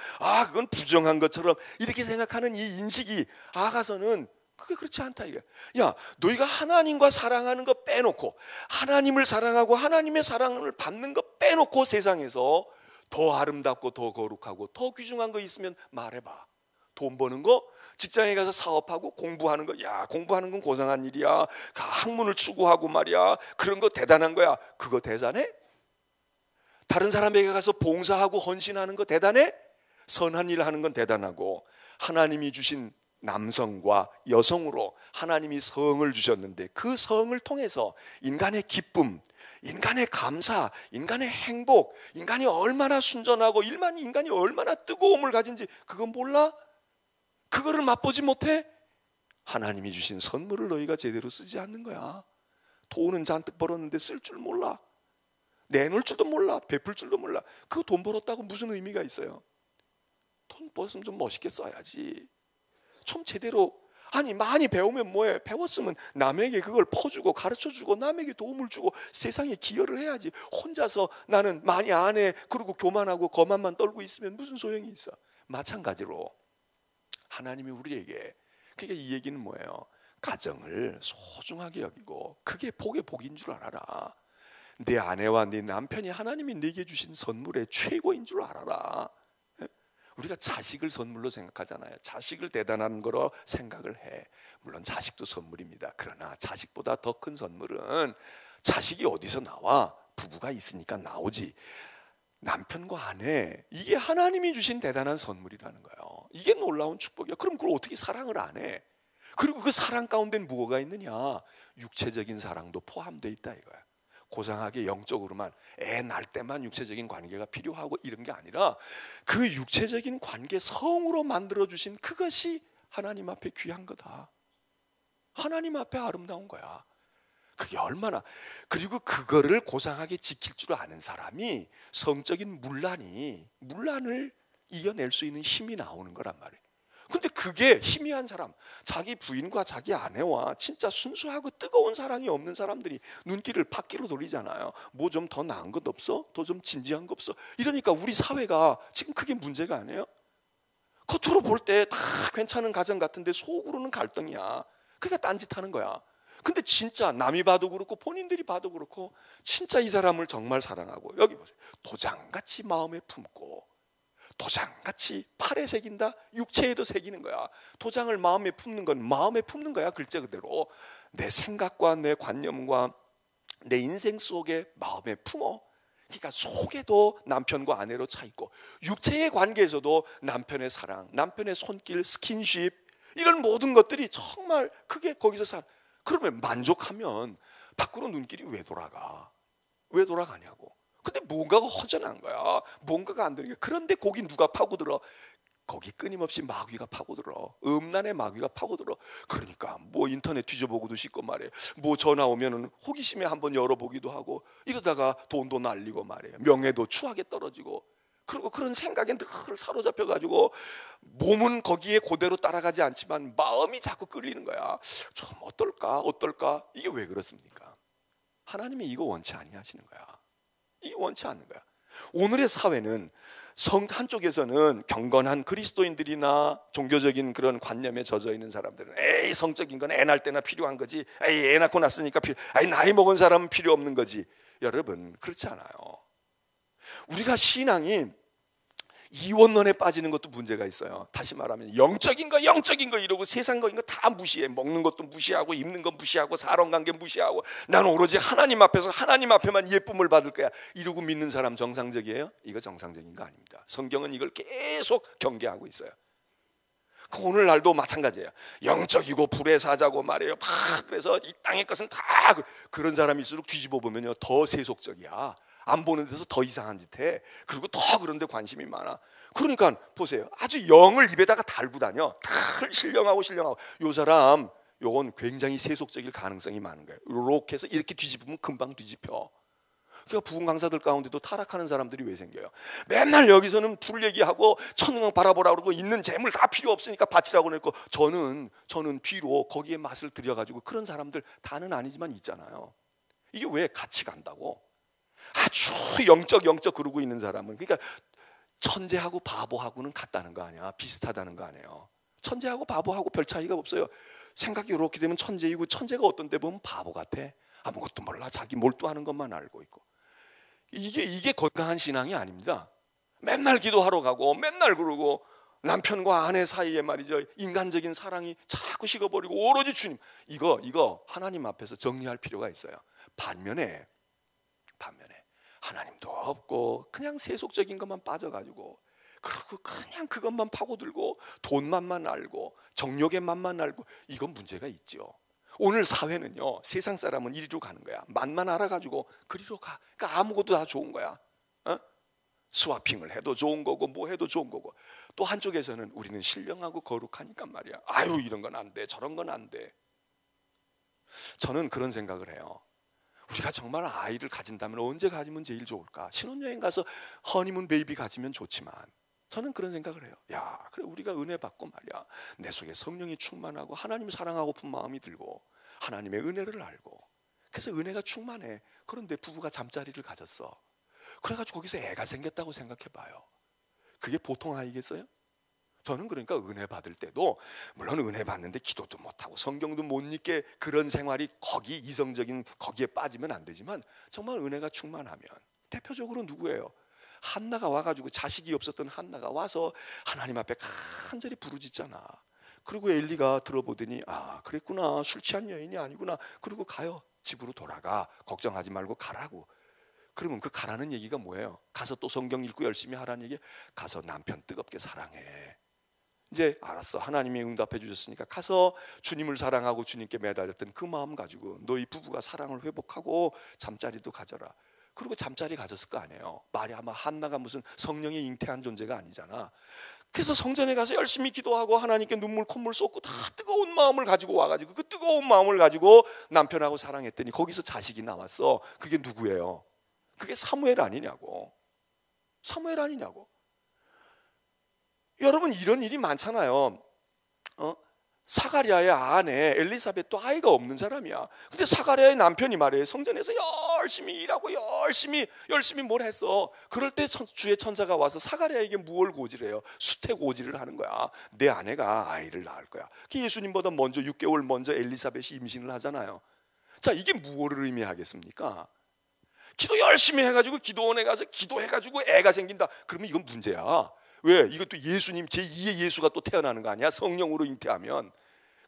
그건 부정한 것처럼 이렇게 생각하는 이 인식이, 아가서는 그게 그렇지 않다 이게. 야, 너희가 하나님과 사랑하는 거 빼놓고, 하나님을 사랑하고 하나님의 사랑을 받는 거 빼놓고 세상에서 더 아름답고 더 거룩하고 더 귀중한 거 있으면 말해봐. 돈 버는 거, 직장에 가서 사업하고 공부하는 거, 야 공부하는 건 고상한 일이야. 학문을 추구하고 말이야, 그런 거 대단한 거야. 그거 대단해? 다른 사람에게 가서 봉사하고 헌신하는 거 대단해? 선한 일 하는 건 대단하고, 하나님이 주신 남성과 여성으로 하나님이 성을 주셨는데, 그 성을 통해서 인간의 기쁨, 인간의 감사, 인간의 행복, 인간이 얼마나 순전하고 인간이 얼마나 뜨거움을 가진지 그건 몰라? 그거를 맛보지 못해? 하나님이 주신 선물을 너희가 제대로 쓰지 않는 거야. 돈은 잔뜩 벌었는데 쓸 줄 몰라. 내놓을 줄도 몰라. 베풀 줄도 몰라. 그 돈 벌었다고 무슨 의미가 있어요? 돈 벌었으면 좀 멋있게 써야지. 좀 제대로, 많이 배우면 뭐해? 배웠으면 남에게 그걸 퍼주고 가르쳐주고 남에게 도움을 주고 세상에 기여를 해야지. 혼자서 나는 많이 안 해 그리고 교만하고 거만만 떨고 있으면 무슨 소용이 있어? 마찬가지로 하나님이 우리에게, 그러니까 이 얘기는 뭐예요? 가정을 소중하게 여기고 그게 복의 복인 줄 알아라. 내 아내와 네 남편이 하나님이 네게 주신 선물의 최고인 줄 알아라. 우리가 자식을 선물로 생각하잖아요. 자식을 대단한 거로 생각을 해. 물론 자식도 선물입니다. 그러나 자식보다 더 큰 선물은 자식이 어디서 나와? 부부가 있으니까 나오지. 남편과 아내, 이게 하나님이 주신 대단한 선물이라는 거예요. 이게 놀라운 축복이야. 그럼 그걸 어떻게 사랑을 안 해? 그리고 그 사랑 가운데는 뭐가 있느냐? 육체적인 사랑도 포함되어 있다 이거야. 고상하게 영적으로만 애 낳을 때만 육체적인 관계가 필요하고 이런 게 아니라 그 육체적인 관계 성으로 만들어 주신 그것이 하나님 앞에 귀한 거다. 하나님 앞에 아름다운 거야. 그게 얼마나, 그리고 그거를 고상하게 지킬 줄 아는 사람이 성적인 문란을 이겨낼 수 있는 힘이 나오는 거란 말이에요. 근데 그게 희미한 사람, 자기 부인과 자기 아내와 진짜 순수하고 뜨거운 사랑이 없는 사람들이 눈길을 밖으로 돌리잖아요. 뭐 좀 더 나은 것 없어? 더 좀 진지한 거 없어? 이러니까 우리 사회가 지금 그게 문제가 아니에요? 겉으로 볼 때 다 괜찮은 가정 같은데 속으로는 갈등이야. 그러니까 딴짓하는 거야. 근데 진짜 남이 봐도 그렇고 본인들이 봐도 그렇고 진짜 이 사람을 정말 사랑하고, 여기 보세요. 도장같이 마음에 품고, 도장같이 팔에 새긴다, 육체에도 새기는 거야. 도장을 마음에 품는 건 마음에 품는 거야. 글자 그대로 내 생각과 내 관념과 내 인생 속에 마음에 품어. 그러니까 속에도 남편과 아내로 차 있고, 육체의 관계에서도 남편의 사랑, 남편의 손길, 스킨십, 이런 모든 것들이 정말 크게 거기서 살아. 그러면 만족하면 밖으로 눈길이 왜 돌아가? 왜 돌아가냐고. 근데 뭔가가 허전한 거야. 뭔가가 안 되는 거야. 그런데 거기 누가 파고들어? 거기 끊임없이 마귀가 파고들어. 음란의 마귀가 파고들어. 그러니까 뭐 인터넷 뒤져보고도 싶고 말이에요. 뭐 전화 오면은 호기심에 한번 열어보기도 하고, 이러다가 돈도 날리고 말이에요. 명예도 추하게 떨어지고. 그리고 그런 생각에 늘 사로잡혀가지고 몸은 거기에 그대로 따라가지 않지만 마음이 자꾸 끌리는 거야. 좀 어떨까? 이게 왜 그렇습니까? 하나님이 이거 원치 아니하시는 거야. 이게 원치 않는 거야. 오늘의 사회는 한쪽에서는 경건한 그리스도인들이나 종교적인 그런 관념에 젖어 있는 사람들은 에이, 성적인 건 애 낳을 때나 필요한 거지. 에이, 애 낳고 났으니까 나이 먹은 사람은 필요 없는 거지. 여러분, 그렇지 않아요. 우리가 신앙이 이원론에 빠지는 것도 문제가 있어요. 다시 말하면 영적인 거 이러고 세상적인 거 다 무시해. 먹는 것도 무시하고, 입는 거 무시하고, 사람관계 무시하고, 나는 오로지 하나님 앞에서 하나님 앞에만 예쁨을 받을 거야 이러고 믿는 사람 정상적이에요? 이거 정상적인 거 아닙니다. 성경은 이걸 계속 경계하고 있어요. 오늘날도 마찬가지예요. 영적이고 불의 사자고 말이에요. 그래서 이 땅의 것은 다 그런 사람일수록 뒤집어 보면요, 더 세속적이야. 안 보는 데서 더 이상한 짓 해. 그리고 더 그런 데 관심이 많아. 그러니까 보세요. 아주 영을 입에다가 달고 다녀. 다 신령하고 요 사람, 요건 굉장히 세속적일 가능성이 많은 거예요. 이렇게 해서 이렇게 뒤집으면 금방 뒤집혀. 그러니까 부흥 강사들 가운데도 타락하는 사람들이 왜 생겨요? 맨날 여기서는 불 얘기하고 천왕 바라보라 그러고 있는 재물 다 필요 없으니까 바치라고 그랬고, 저는 뒤로 거기에 맛을 들여가지고, 그런 사람들 다는 아니지만 있잖아요. 이게 왜 같이 간다고? 아주 영적 그러고 있는 사람은, 그러니까 천재하고 바보하고는 같다는 거 아니야. 비슷하다는 거 아니에요. 천재하고 바보하고 별 차이가 없어요. 생각이 이렇게 되면 천재이고, 천재가 어떤 때 보면 바보 같아. 아무것도 몰라. 자기 몰두하는 것만 알고 있고. 이게 건강한 신앙이 아닙니다. 맨날 기도하러 가고 맨날 그러고, 남편과 아내 사이에 말이죠, 인간적인 사랑이 자꾸 식어버리고 오로지 주님, 이거 하나님 앞에서 정리할 필요가 있어요. 반면에 하나님도 없고 그냥 세속적인 것만 빠져가지고, 그리고 그냥 그것만 파고들고 돈만만 알고 정욕의 맛만 알고, 이건 문제가 있죠. 오늘 사회는요, 세상 사람은 이리로 가는 거야. 맛만 알아가지고 그리로 가. 그러니까 아무것도 다 좋은 거야. 스와핑을 해도 좋은 거고 뭐 해도 좋은 거고, 또 한쪽에서는 우리는 신령하고 거룩하니까 말이야, 아유 이런 건 안 돼, 저런 건 안 돼. 저는 그런 생각을 해요. 우리가 정말 아이를 가진다면 언제 가지면 제일 좋을까? 신혼여행 가서 허니문 베이비 가지면 좋지만, 저는 그런 생각을 해요. 야, 그래, 우리가 은혜 받고 말이야, 내 속에 성령이 충만하고 하나님 사랑하고픈 마음이 들고 하나님의 은혜를 알고, 그래서 은혜가 충만해. 그런데 부부가 잠자리를 가졌어. 그래가지고 거기서 애가 생겼다고 생각해봐요. 그게 보통 아이겠어요? 저는 그러니까 은혜 받을 때도, 물론 은혜 받는데 기도도 못하고 성경도 못 읽게 그런 생활이, 거기 이성적인 거기에 빠지면 안 되지만, 정말 은혜가 충만하면, 대표적으로 누구예요? 한나가 와가지고 자식이 없었던 한나가 와서 하나님 앞에 간절히 부르짖잖아. 그리고 엘리가 들어보더니 아 그랬구나, 술 취한 여인이 아니구나. 그리고 가요, 집으로 돌아가, 걱정하지 말고 가라고. 그러면 그 가라는 얘기가 뭐예요? 가서 또 성경 읽고 열심히 하라는 얘기. 가서 남편 뜨겁게 사랑해. 이제 알았어, 하나님이 응답해 주셨으니까 가서 주님을 사랑하고 주님께 매달렸던 그 마음 가지고 너희 부부가 사랑을 회복하고 잠자리도 가져라. 그리고 잠자리 가졌을 거 아니에요. 말이 아마 한나가 무슨 성령에 잉태한 존재가 아니잖아. 그래서 성전에 가서 열심히 기도하고 하나님께 눈물 콧물 쏟고 다 뜨거운 마음을 가지고 와가지고 그 뜨거운 마음을 가지고 남편하고 사랑했더니 거기서 자식이 나왔어. 그게 누구예요? 그게 사무엘 아니냐고. 사무엘 아니냐고. 여러분 이런 일이 많잖아요. 사가랴의 아내 엘리사벳도 아이가 없는 사람이야. 근데 사가랴의 남편이 말이에요, 성전에서 열심히 일하고 열심히 뭘 했어. 그럴 때 주의 천사가 와서 사가랴에게 무얼 고지래요? 수태 고지를 하는 거야. 내 아내가 아이를 낳을 거야. 예수님보다 먼저 6개월 먼저 엘리사벳이 임신을 하잖아요. 자, 이게 무엇을 의미하겠습니까? 기도 열심히 해가지고 기도원에 가서 기도해가지고 애가 생긴다. 그러면 이건 문제야. 왜? 이것도 예수님 제2의 예수가 또 태어나는 거 아니야? 성령으로 잉태하면.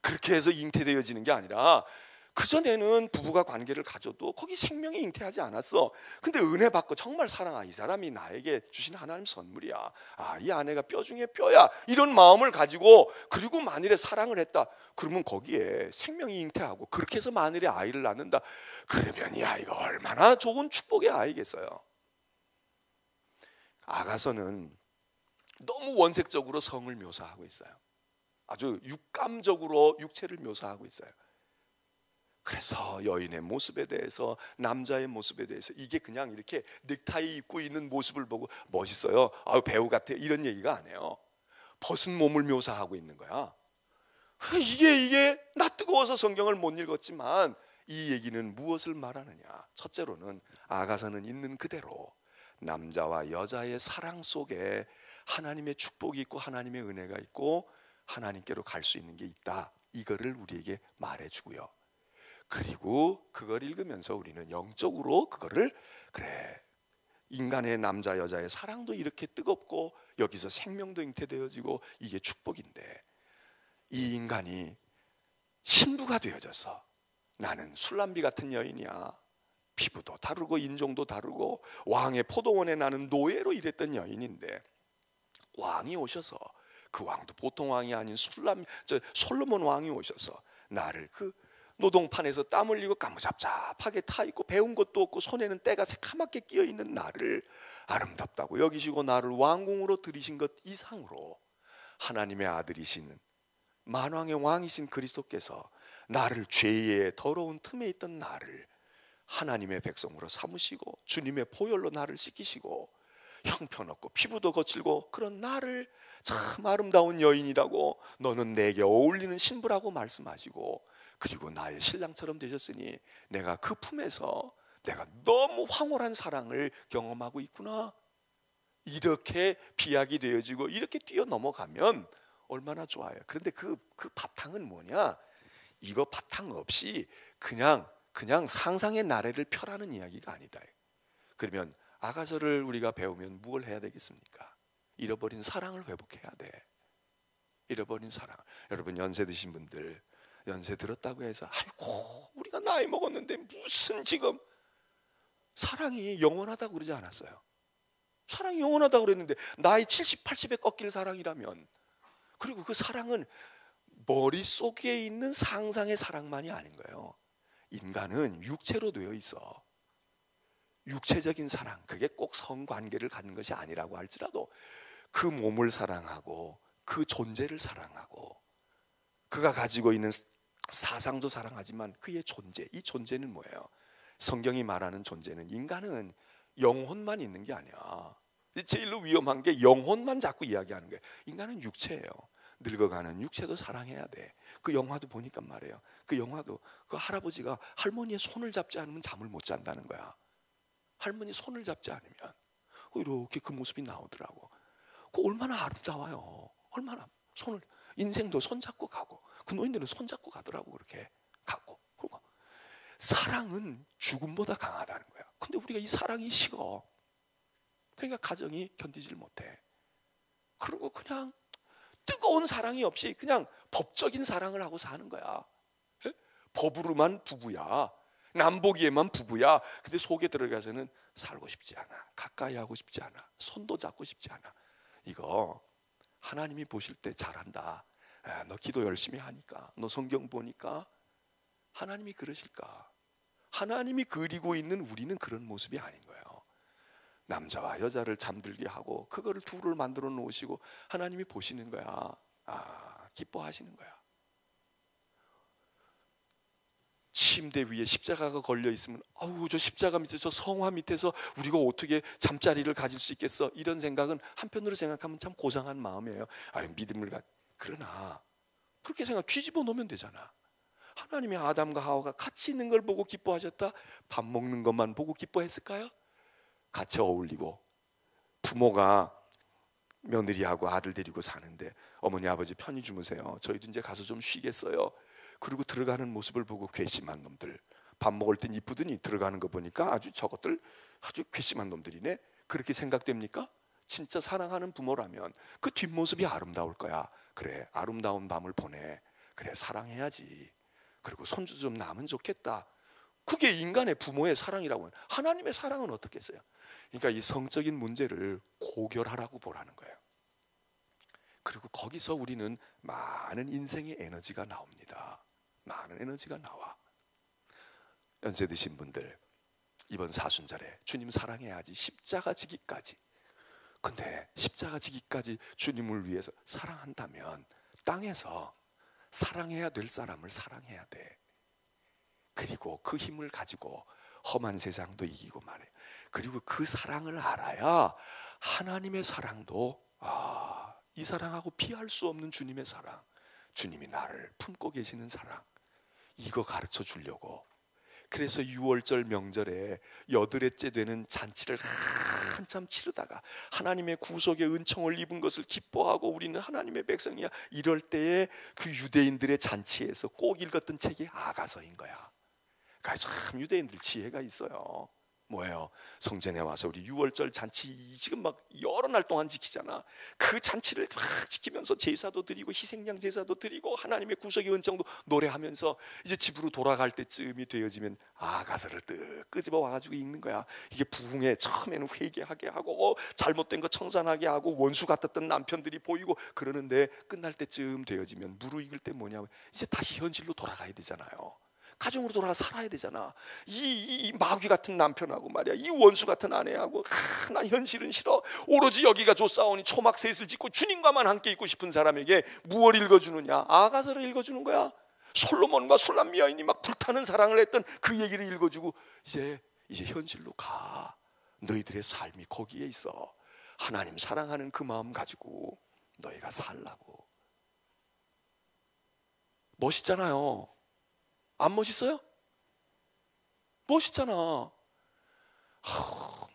그렇게 해서 잉태되어지는 게 아니라 그전에는 부부가 관계를 가져도 거기 생명이 잉태하지 않았어. 근데 은혜 받고 정말 사랑하, 이 사람이 나에게 주신 하나님 선물이야. 아, 이 아내가 뼈 중에 뼈야. 이런 마음을 가지고 그리고 만일에 사랑을 했다. 그러면 거기에 생명이 잉태하고 그렇게 해서 만일에 아이를 낳는다. 그러면 이 아이가 얼마나 좋은 축복의 아이겠어요. 아가서는 너무 원색적으로 성을 묘사하고 있어요. 아주 육감적으로 육체를 묘사하고 있어요. 그래서 여인의 모습에 대해서, 남자의 모습에 대해서, 이게 그냥 이렇게 넥타이 입고 있는 모습을 보고 멋있어요, 아유 배우 같아, 이런 얘기가 아니에요. 벗은 몸을 묘사하고 있는 거야. 이게 나 뜨거워서 성경을 못 읽었지만 이 얘기는 무엇을 말하느냐. 첫째로는 아가서는 있는 그대로 남자와 여자의 사랑 속에 하나님의 축복이 있고 하나님의 은혜가 있고 하나님께로 갈 수 있는 게 있다, 이거를 우리에게 말해주고요. 그리고 그걸 읽으면서 우리는 영적으로 그거를, 그래, 인간의 남자 여자의 사랑도 이렇게 뜨겁고 여기서 생명도 잉태되어지고 이게 축복인데, 이 인간이 신부가 되어져서 나는 술람비 같은 여인이야, 피부도 다르고 인종도 다르고 왕의 포도원에 나는 노예로 일했던 여인인데 왕이 오셔서, 그 왕도 보통 왕이 아닌 솔로몬 왕이 오셔서 나를 그 노동판에서 땀 흘리고 까무잡잡하게 타 있고 배운 것도 없고 손에는 때가 새카맣게 끼어 있는 나를 아름답다고 여기시고 나를 왕궁으로 들이신 것 이상으로 하나님의 아들이신 만왕의 왕이신 그리스도께서 나를 죄의 더러운 틈에 있던 나를 하나님의 백성으로 삼으시고 주님의 보혈로 나를 씻기시고 형편없고 피부도 거칠고 그런 나를 참 아름다운 여인이라고, 너는 내게 어울리는 신부라고 말씀하시고, 그리고 나의 신랑처럼 되셨으니 내가 그 품에서 내가 너무 황홀한 사랑을 경험하고 있구나, 이렇게 비약이 되어지고 이렇게 뛰어넘어가면 얼마나 좋아요. 그런데 그 바탕은 뭐냐? 이거 바탕 없이 그냥 상상의 나래를 펴라는 이야기가 아니다. 그러면 아가서를 우리가 배우면 무엇을 해야 되겠습니까? 잃어버린 사랑을 회복해야 돼. 잃어버린 사랑. 여러분 연세 드신 분들, 연세 들었다고 해서 아이고 우리가 나이 먹었는데 무슨 지금 사랑이 영원하다고 그러지 않았어요. 사랑이 영원하다고 그랬는데 나이 70, 80에 꺾일 사랑이라면, 그리고 그 사랑은 머릿속에 있는 상상의 사랑만이 아닌 거예요. 인간은 육체로 되어 있어. 육체적인 사랑, 그게 꼭 성관계를 갖는 것이 아니라고 할지라도 그 몸을 사랑하고 그 존재를 사랑하고 그가 가지고 있는 사상도 사랑하지만 그의 존재, 이 존재는 뭐예요? 성경이 말하는 존재는, 인간은 영혼만 있는 게 아니야. 제일로 위험한 게 영혼만 자꾸 이야기하는 거예요. 인간은 육체예요. 늙어가는 육체도 사랑해야 돼. 그 영화도 보니까 말이에요, 그 영화도 그 할아버지가 할머니의 손을 잡지 않으면 잠을 못 잔다는 거야. 할머니 손을 잡지 않으면 이렇게 그 모습이 나오더라고. 그 얼마나 아름다워요. 얼마나 인생도 손잡고 가고, 그 노인들은 손잡고 가더라고. 그렇게 가고. 그리고 사랑은 죽음보다 강하다는 거야. 근데 우리가 이 사랑이 식어. 그러니까 가정이 견디질 못해. 그리고 그냥 뜨거운 사랑이 없이 그냥 법적인 사랑을 하고 사는 거야. 예? 법으로만 부부야. 남보기에만 부부야. 근데 속에 들어가서는 살고 싶지 않아. 가까이 하고 싶지 않아. 손도 잡고 싶지 않아. 이거 하나님이 보실 때 잘한다. 너 기도 열심히 하니까, 너 성경 보니까 하나님이 그러실까? 하나님이 그리고 있는 우리는 그런 모습이 아닌 거예요. 남자와 여자를 잠들게 하고 그거를 둘을 만들어 놓으시고 하나님이 보시는 거야. 기뻐하시는 거야. 침대 위에 십자가가 걸려 있으면 아우, 저 십자가 밑에, 저 성화 밑에서 우리가 어떻게 잠자리를 가질 수 있겠어? 이런 생각은 한편으로 생각하면 참 고상한 마음이에요. 믿음을 그러나 그렇게 생각 뒤집어 놓으면 되잖아. 하나님이 아담과 하와가 같이 있는 걸 보고 기뻐하셨다? 밥 먹는 것만 보고 기뻐했을까요? 같이 어울리고, 부모가 며느리하고 아들 데리고 사는데 어머니 아버지 편히 주무세요. 저희도 이제 가서 좀 쉬겠어요. 그리고 들어가는 모습을 보고 괘씸한 놈들. 밥 먹을 땐 이쁘더니 들어가는 거 보니까 저것들 아주 괘씸한 놈들이네. 그렇게 생각됩니까? 진짜 사랑하는 부모라면 그 뒷모습이 아름다울 거야. 그래, 아름다운 밤을 보내. 그래, 사랑해야지. 그리고 손주 좀 낳으면 좋겠다. 그게 인간의 부모의 사랑이라고 하면 하나님의 사랑은 어떻겠어요? 그러니까 이 성적인 문제를 고결하라고 보라는 거예요. 그리고 거기서 우리는 많은 인생의 에너지가 나옵니다. 많은 에너지가 나와. 연세 드신 분들, 이번 사순절에 주님 사랑해야지, 십자가 지기까지. 근데 십자가 지기까지 주님을 위해서 사랑한다면 땅에서 사랑해야 될 사람을 사랑해야 돼. 그리고 그 힘을 가지고 험한 세상도 이기고 말해요. 그리고 그 사랑을 알아야 하나님의 사랑도, 이 사랑하고 피할 수 없는 주님의 사랑, 주님이 나를 품고 계시는 사랑, 이거 가르쳐 주려고. 그래서 6월절 명절에 8회째 되는 잔치를 한참 치르다가 하나님의 구속의 은총을 입은 것을 기뻐하고 우리는 하나님의 백성이야, 이럴 때에 그 유대인들의 잔치에서 꼭 읽었던 책이 아가서인 거야. 그러니까 참 유대인들 지혜가 있어요. 뭐예요? 성전에 와서 우리 6월절 잔치 지금 막 여러 날 동안 지키잖아. 그 잔치를 막 지키면서 제사도 드리고 희생양 제사도 드리고 하나님의 구속의 은총도 노래하면서 이제 집으로 돌아갈 때쯤이 되어지면 아가서를 뜩 끄집어 와가지고 읽는 거야. 이게 부흥에 처음에는 회개하게 하고 잘못된 거 청산하게 하고 원수 같았던 남편들이 보이고 그러는데 끝날 때쯤 되어지면 무르익을 때 뭐냐면 이제 다시 현실로 돌아가야 되잖아요. 가정으로 돌아가 살아야 되잖아. 이 마귀 같은 남편하고 말이야, 이 원수 같은 아내하고, 난 현실은 싫어. 오로지 여기가 좋사오니 초막셋을 짓고 주님과만 함께 있고 싶은 사람에게 무엇을 읽어주느냐? 아가서를 읽어주는 거야. 솔로몬과 술람 여인이 막 불타는 사랑을 했던 그 얘기를 읽어주고, 이제 현실로 가. 너희들의 삶이 거기에 있어. 하나님 사랑하는 그 마음 가지고 너희가 살라고. 멋있잖아요. 안 멋있어요? 멋있잖아.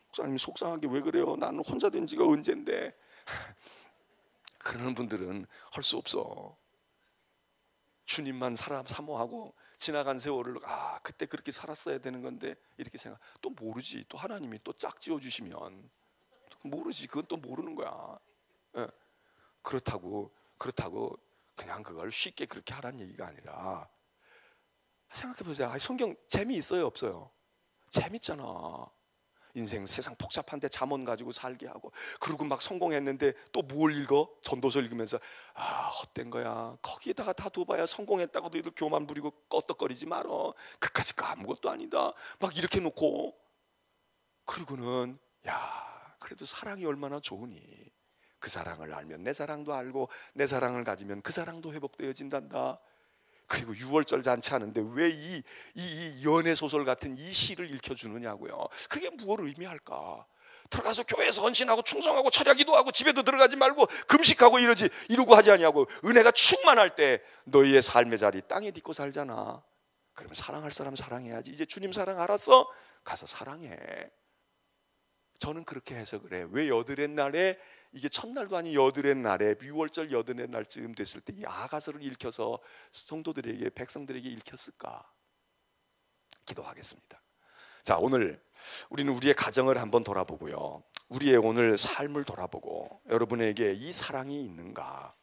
목사님 속상하게 왜 그래요? 나는 혼자 된 지가 언젠데. 그러는 분들은 할 수 없어. 주님만 사람 사모하고 지나간 세월을 그때 그렇게 살았어야 되는 건데 이렇게 생각. 또 모르지. 또 하나님이 또 짝지어 주시면 모르지. 그건 또 모르는 거야. 예. 그렇다고 그냥 그걸 쉽게 그렇게 하라는 얘기가 아니라, 생각해보세요. 성경 재미있어요 없어요? 재밌잖아. 인생 세상 복잡한데 잠언 가지고 살게 하고, 그리고 막 성공했는데 또 뭘 읽어? 전도서 읽으면서 헛된 거야. 거기에다가 다 둬봐야 성공했다고도 이렇게 교만 부리고 껐떡거리지 말어. 그까짓 거 아무것도 아니다. 막 이렇게 놓고, 그리고는 그래도 사랑이 얼마나 좋으니. 그 사랑을 알면 내 사랑도 알고 내 사랑을 가지면 그 사랑도 회복되어진단다. 그리고 6월절 잔치하는데 왜 이 연애 소설 같은 이 시를 읽혀주느냐고요. 그게 무엇을 의미할까? 들어가서 교회에서 헌신하고 충성하고 철야기도하고 집에도 들어가지 말고 금식하고 이러고 하지 않냐고. 은혜가 충만할 때 너희의 삶의 자리 땅에 딛고 살잖아. 그러면 사랑할 사람 사랑해야지. 이제 주님 사랑 알았어? 가서 사랑해. 저는 그렇게 해서 그래. 왜 여드렛 날에, 이게 첫날도 아닌 여드렛 날에, 6월절 여드렛 날쯤 됐을 때 이 아가서를 읽혀서 성도들에게, 백성들에게 읽혔을까? 기도하겠습니다. 자, 오늘 우리는 우리의 가정을 한번 돌아보고요, 우리의 오늘 삶을 돌아보고 여러분에게 이 사랑이 있는가?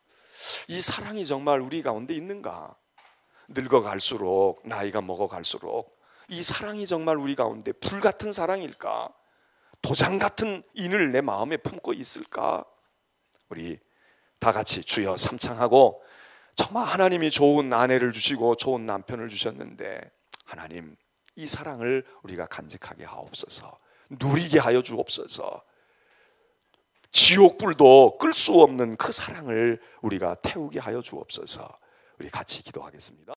이 사랑이 정말 우리 가운데 있는가? 늙어갈수록, 나이가 먹어갈수록 이 사랑이 정말 우리 가운데 불같은 사랑일까? 도장 같은 인을 내 마음에 품고 있을까? 우리 다 같이 주여 삼창하고, 정말 하나님이 좋은 아내를 주시고 좋은 남편을 주셨는데 하나님, 이 사랑을 우리가 간직하게 하옵소서. 누리게 하여 주옵소서. 지옥불도 끌 수 없는 그 사랑을 우리가 태우게 하여 주옵소서. 우리 같이 기도하겠습니다.